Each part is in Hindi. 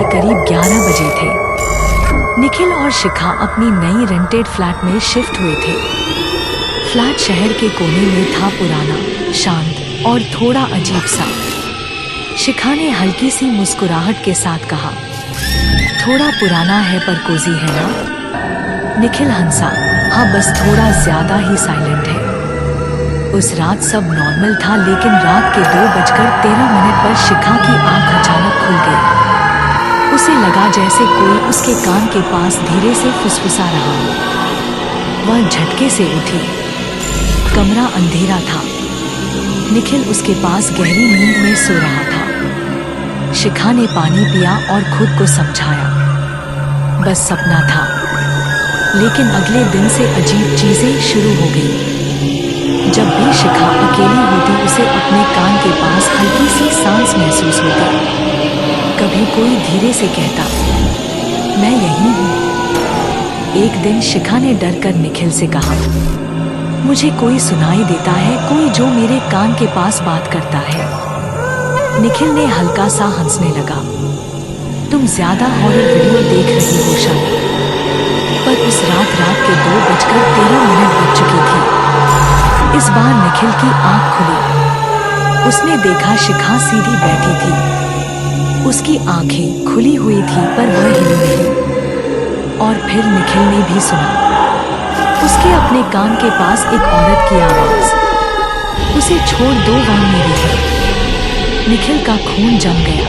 के करीब 11 बजे थे। निखिल और शिखा अपनी नई रेंटेड फ्लैट में शिफ्ट हुए थे। फ्लैट शहर के कोने में था, पुराना, शांत और थोड़ा अजीब सा। शिखा ने हल्की सी मुस्कुराहट के साथ कहा, थोड़ा पुराना है पर कोजी है ना? निखिल हंसा, हाँ बस थोड़ा ज्यादा ही साइलेंट है। उस रात सब नॉर्मल था, लेकिन रात के 2:13 पर शिखा की आंख अचानक खुल गई। उसे लगा जैसे कोई उसके कान के पास धीरे से फुसफुसा रहा हो। वह झटके से उठी। कमरा अंधेरा था। निखिल उसके पास गहरी नींद में सो रहा था। शिखा ने पानी पिया और खुद को समझाया, बस सपना था। लेकिन अगले दिन से अजीब चीजें शुरू हो गई। जब भी शिखा अकेली होती, उसे अपने कान के पास हल्की सी सांस महसूस होती। कभी कोई धीरे से कहता, मैं यहीं हूँ। एक दिन शिखा ने डरकर निखिल से कहा, मुझे कोई सुनाई देता है, कोई जो मेरे कान के पास बात करता है। निखिल ने हल्का सा हंसने लगा, तुम ज्यादा हॉरर वीडियो देख रही हो शायद। पर उस रात के 2:13 बज चुकी थी। इस बार निखिल की आंख खुली। उसने देखा शिखा सीधी बैठी थी। उसकी आंखें खुली हुई थी पर वह हिली नहीं। और फिर निखिल ने भी सुना, उसके अपने कान के पास एक औरत की आवाज, उसे छोड़ दो, वह मेरी है। निखिल का खून जम गया।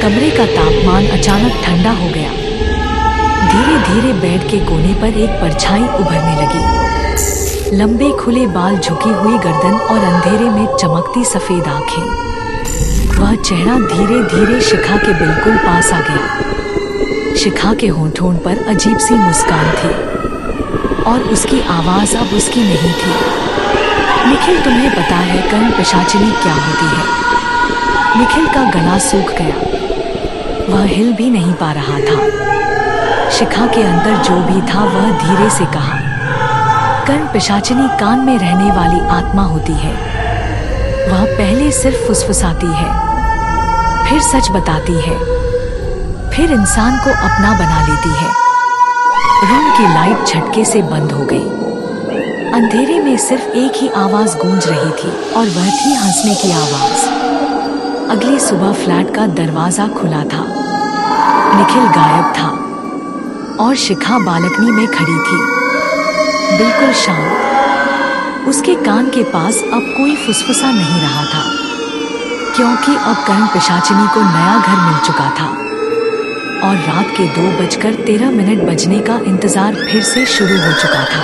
कमरे का तापमान अचानक ठंडा हो गया। धीरे धीरे बेड के कोने पर एक परछाई उभरने लगी। लंबे खुले बाल, झुकी हुई गर्दन और अंधेरे में चमकती सफेद आंखें। वह चेहरा धीरे धीरे शिखा के बिल्कुल पास आ गया। शिखा के होंठों पर अजीब सी मुस्कान थी और उसकी आवाज अब उसकी नहीं थी। निखिल, तुम्हें पता है कर्ण पिशाचिनी क्या होती है? निखिल का गला सूख गया। वह हिल भी नहीं पा रहा था। शिखा के अंदर जो भी था वह धीरे से कहा, कर्ण पिशाचिनी कान में रहने वाली आत्मा होती है। वह पहले सिर्फ फुसफुसाती है, फिर सच बताती है, फिर इंसान को अपना बना लेती है। रूम की लाइट झटके से बंद हो गई। अंधेरे में सिर्फ एक ही आवाज गूंज रही थी और वह थी हंसने की आवाज। अगली सुबह फ्लैट का दरवाजा खुला था। निखिल गायब था और शिखा बालकनी में खड़ी थी, बिल्कुल शांत। उसके कान के पास अब कोई फुसफुसा नहीं रहा था, क्योंकि अब कर्ण पिशाचिनी को नया घर मिल चुका था और रात के 2:13 बजने का इंतजार फिर से शुरू हो चुका था।